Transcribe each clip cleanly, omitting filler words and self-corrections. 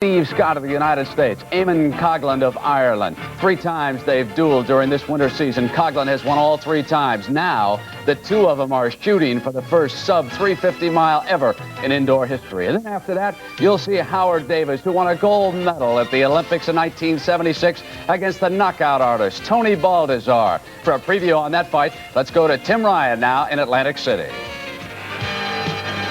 Steve Scott of the United States, Eamon Coghlan of Ireland. 3 times they've dueled during this winter season. Coghlan has won all 3 times. Now, the 2 of them are shooting for the first sub-350 mile ever in indoor history. And then after that, you'll see Howard Davis, who won a gold medal at the Olympics in 1976 against the knockout artist, Tony Baltazar. For a preview on that fight, let's go to Tim Ryan now in Atlantic City.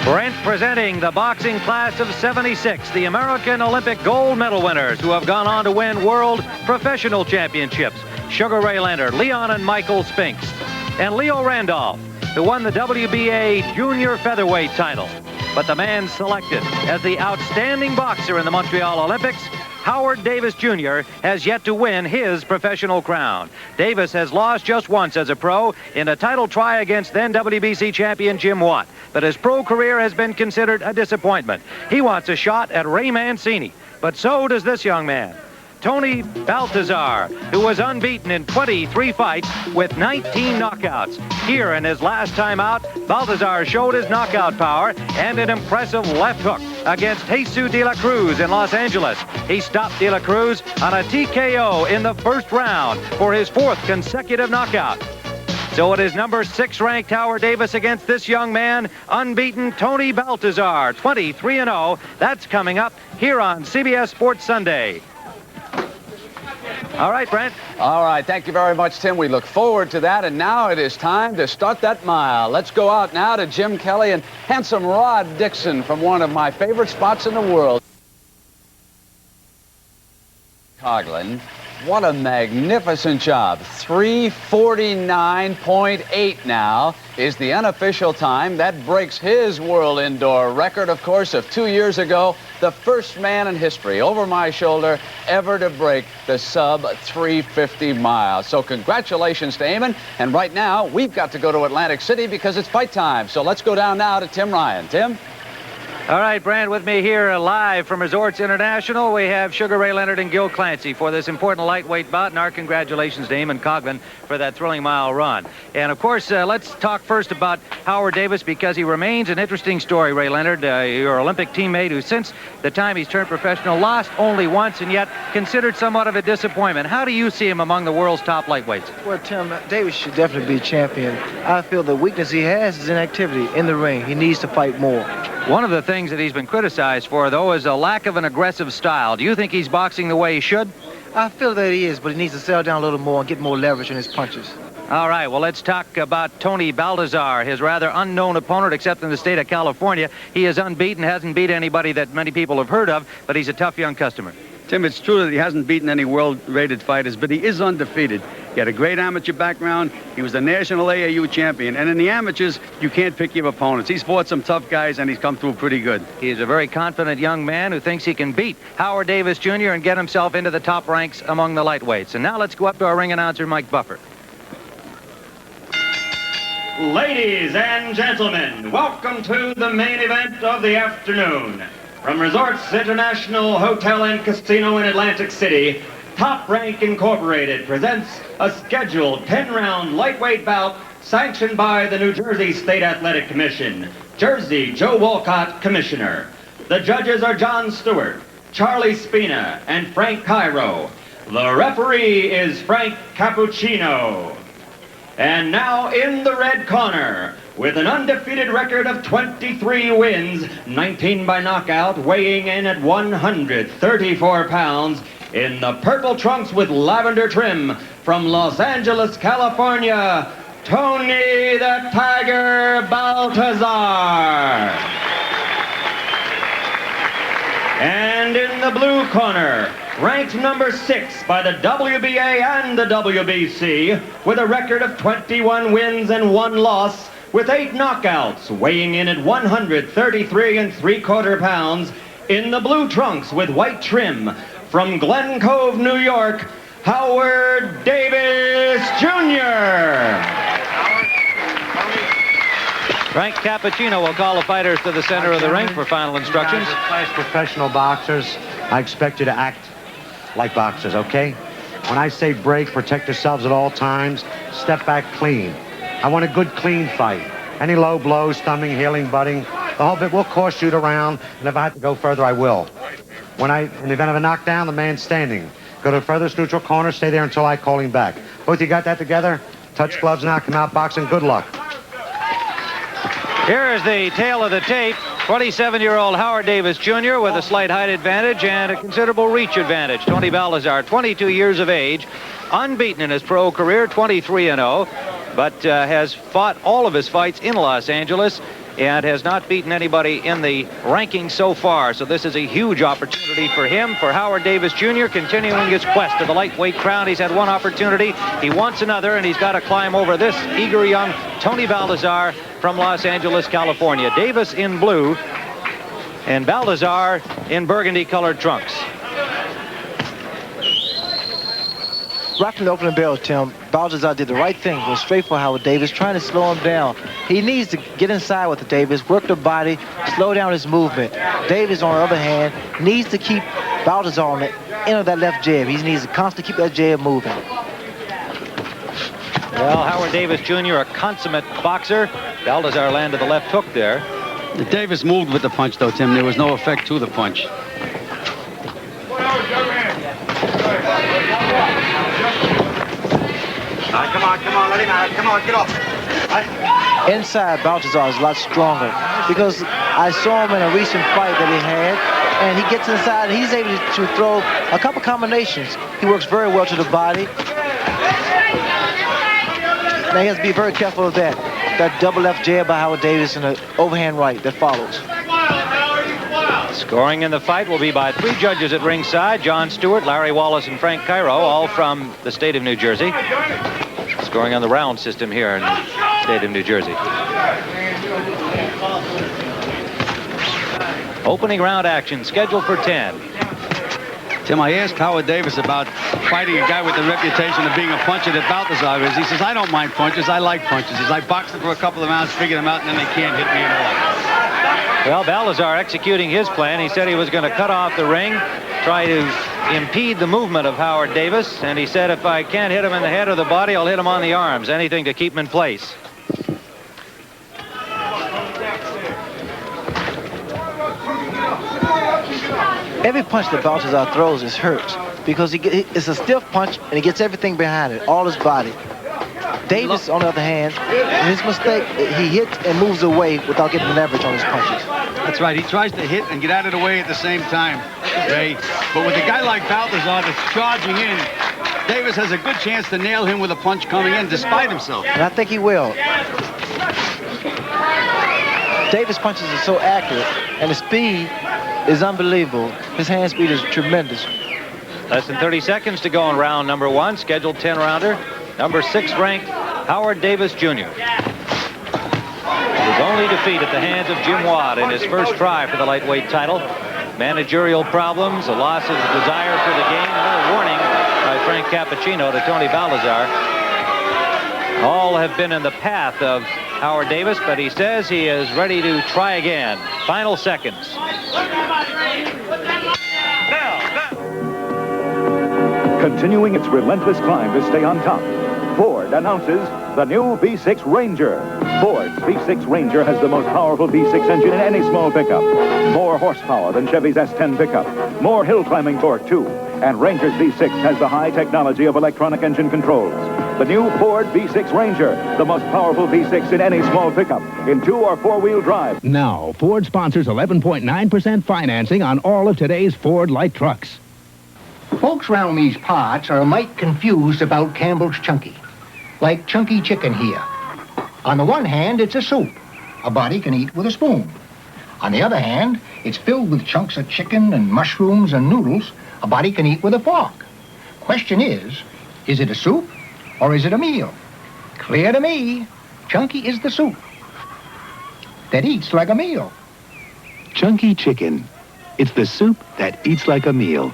Brent presenting the boxing class of '76, the American Olympic gold medal winners who have gone on to win world professional championships. Sugar Ray Leonard, Leon and Michael Spinks, and Leo Randolph, who won the WBA junior featherweight title. But the man selected as the outstanding boxer in the Montreal Olympics, Howard Davis Jr., has yet to win his professional crown. Davis has lost just once as a pro in a title try against then WBC champion Jim Watt. But his pro career has been considered a disappointment. He wants a shot at Ray Mancini, but so does this young man, Tony Baltazar, who was unbeaten in 23 fights with 19 knockouts. Here in his last time out, Baltazar showed his knockout power and an impressive left hook against Jesus de la Cruz in Los Angeles. He stopped de la Cruz on a TKO in the first round for his 4th consecutive knockout. So it is number 6 ranked Howard Davis against this young man, unbeaten Tony Baltazar, 23-0. That's coming up here on CBS Sports Sunday. All right, Brent. All right, thank you very much, Tim. We look forward to that, and now it is time to start that mile. Let's go out now to Jim Kelly and handsome Rod Dixon from one of my favorite spots in the world. Coghlan, what a magnificent job. 3:49.8 now is the unofficial time. That breaks his world indoor record, of course, of 2 years ago. The first man in history, over my shoulder, ever to break the sub-350 miles. So congratulations to Eamon. And right now, we've got to go to Atlantic City because it's fight time. So let's go down now to Tim Ryan. Tim? All right, Brand, with me here live from Resorts International, we have Sugar Ray Leonard and Gil Clancy for this important lightweight bout, and our congratulations to Eamon Coghlan for that thrilling mile run. And, of course, let's talk first about Howard Davis because he remains an interesting story, Ray Leonard, your Olympic teammate who, since the time he's turned professional, lost only once and yet considered somewhat of a disappointment. How do you see him among the world's top lightweights? Well, Tim, Davis should definitely be champion. I feel the weakness he has is inactivity in the ring. He needs to fight more. One of the things that he's been criticized for, though, is a lack of an aggressive style. Do you think he's boxing the way he should? I feel that he is, but he needs to settle down a little more and get more leverage in his punches. All right, well, let's talk about Tony Baltazar, his rather unknown opponent, except in the state of California. He is unbeaten, hasn't beat anybody that many people have heard of, but he's a tough young customer. Tim, it's true that he hasn't beaten any world-rated fighters, but he is undefeated. He had a great amateur background. He was the national AAU champion. And in the amateurs, you can't pick your opponents. He's fought some tough guys, and he's come through pretty good. He's a very confident young man who thinks he can beat Howard Davis Jr. and get himself into the top ranks among the lightweights. And now let's go up to our ring announcer, Mike Buffer. Ladies and gentlemen, welcome to the main event of the afternoon. From Resorts International Hotel and Casino in Atlantic City, Top Rank Incorporated presents a scheduled 10-round lightweight bout sanctioned by the New Jersey State Athletic Commission. Jersey, Joe Walcott, Commissioner. The judges are John Stewart, Charlie Spina, and Frank Cairo. The referee is Frank Cappuccino. And now in the red corner, with an undefeated record of 23 wins, 19 by knockout, weighing in at 134 pounds, in the purple trunks with lavender trim, from Los Angeles, California, Tony the Tiger Baltazar. And in the blue corner, ranked number 6 by the WBA and the WBC, with a record of 21 wins and 1 loss, with 8 knockouts, weighing in at 133 3/4 pounds, in the blue trunks with white trim, from Glen Cove, New York, Howard Davis Jr. Frank Cappuccino will call the fighters to the center of the ring for final instructions. As professional boxers, I expect you to act like boxers, okay? When I say break, protect yourselves at all times, step back clean. I want a good, clean fight. Any low blows, thumbing, heeling, butting, the whole bit will cost you the round, and if I have to go further, I will. In the event of a knockdown, the man's standing. Go to the furthest neutral corner, stay there until I call him back. Both you got that together? Touch gloves, knock him out, boxing, good luck. Here is the tail of the tape. 27-year-old Howard Davis Jr. with a slight height advantage and a considerable reach advantage. Tony Baltazar, 22 years of age, unbeaten in his pro career, 23-0, but has fought all of his fights in Los Angeles and has not beaten anybody in the rankings so far. So this is a huge opportunity for him, for Howard Davis Jr., continuing his quest to the lightweight crown. He's had one opportunity. He wants another, and he's got to climb over this eager young Tony Baltazar from Los Angeles, California. Davis in blue and Baltazar in burgundy-colored trunks. Right from the opening bell, Tim, Baltazar did the right thing. Go straight for Howard Davis, trying to slow him down. He needs to get inside with the Davis, work the body, slow down his movement. Davis, on the other hand, needs to keep Baltazar on the end of that left jab. He needs to constantly keep that jab moving. Well, Howard Davis Jr., a consummate boxer. Baltazar landed the left hook there. Davis moved with the punch, though, Tim. There was no effect to the punch. Come on, let him out. Come on, get off. Inside, Baltazar is a lot stronger because I saw him in a recent fight that he had, and he gets inside and he's able to throw a couple combinations. He works very well to the body. Now he has to be very careful of that. That double left jab by Howard Davis and the overhand right that follows. Scoring in the fight will be by 3 judges at ringside: John Stewart, Larry Wallace, and Frank Cairo, all from the state of New Jersey. Scoring on the round system here in the state of New Jersey. Opening round action scheduled for 10. Tim, I asked Howard Davis about fighting a guy with the reputation of being a puncher that Baltazar is. He says, I don't mind punches, I like punches. He says, I boxed them for a couple of rounds, figured them out, and then they can't hit me at all. Well, Baltazar executing his plan. He said he was going to cut off the ring, try to impede the movement of Howard Davis, and he said, if I can't hit him in the head or the body, I'll hit him on the arms. Anything to keep him in place. Every punch that Baltazar throws is hurt because it's a stiff punch and he gets everything behind it, all his body. Davis, on the other hand, his mistake, he hits and moves away without getting leverage on his punches. That's right. He tries to hit and get out of the way at the same time, Ray. But with a guy like Baltazar that's charging in, Davis has a good chance to nail him with a punch coming in despite himself. And I think he will. Davis' punches are so accurate, and the speed is unbelievable. His hand speed is tremendous. Less than 30 seconds to go in round number 1, scheduled 10-rounder. Number 6 ranked Howard Davis Jr. His only defeat at the hands of Jim Watt in his first try for the lightweight title. Managerial problems, a loss of desire for the game, another warning by Frank Cappuccino to Tony Baltazar. All have been in the path of Howard Davis, but he says he is ready to try again. Final seconds. Continuing its relentless climb to stay on top, Ford announces the new V6 Ranger. Ford's V6 Ranger has the most powerful V6 engine in any small pickup. More horsepower than Chevy's S10 pickup. More hill climbing torque, too. And Ranger's V6 has the high technology of electronic engine controls. The new Ford V6 Ranger, the most powerful V6 in any small pickup, in 2- or 4-wheel drive. Now, Ford sponsors 11.9% financing on all of today's Ford light trucks. Folks around these parts are a mite confused about Campbell's Chunky. Like Chunky Chicken here. On the one hand, it's a soup. A body can eat with a spoon. On the other hand, it's filled with chunks of chicken and mushrooms and noodles a body can eat with a fork. Question is it a soup or is it a meal? Clear to me, Chunky is the soup that eats like a meal. Chunky Chicken. It's the soup that eats like a meal.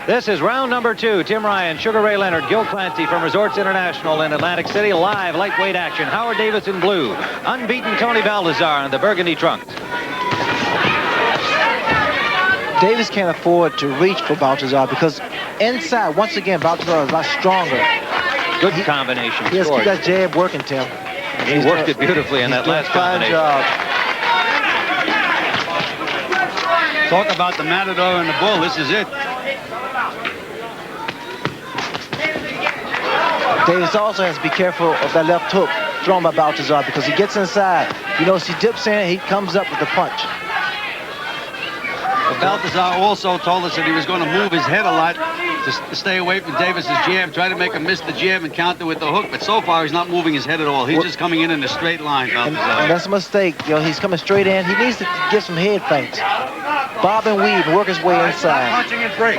This is round number 2. Tim Ryan, Sugar Ray Leonard, Gil Clancy from Resorts International in Atlantic City. Live lightweight action. Howard Davis in blue. Unbeaten Tony Baltazar in the burgundy trunks. Davis can't afford to reach for Baltazar because inside, once again, Baltazar is a lot stronger. Good combination. He has to keep that jab working, Tim. He worked it beautifully in that last combination. Talk about the matador and the bull. This is it. Davis also has to be careful of that left hook thrown by Baltazar because he gets inside. You notice he dips in, he comes up with the punch. But Baltazar also told us that he was going to move his head a lot to stay away from Davis's jab, try to make him miss the jab and counter with the hook. But so far, he's not moving his head at all. He's just coming in a straight line, Baltazar. And that's a mistake. You know, he's coming straight in. He needs to get some head feints. Bob and weave and work his way inside. Punching and break.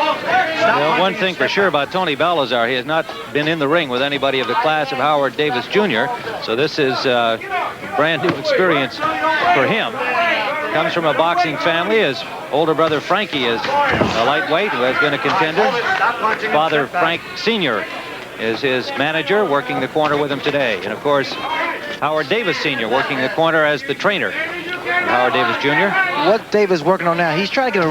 One thing for sure about Tony Baltazar, he has not been in the ring with anybody of the class of Howard Davis Jr., so this is a brand new experience for him. Comes from a boxing family. His older brother Frankie is a lightweight who has been a contender. His father Frank Sr. is his manager, working the corner with him today. And of course, Howard Davis Sr. working the corner as the trainer of Howard Davis Jr. What Davis working on now, he's trying to get a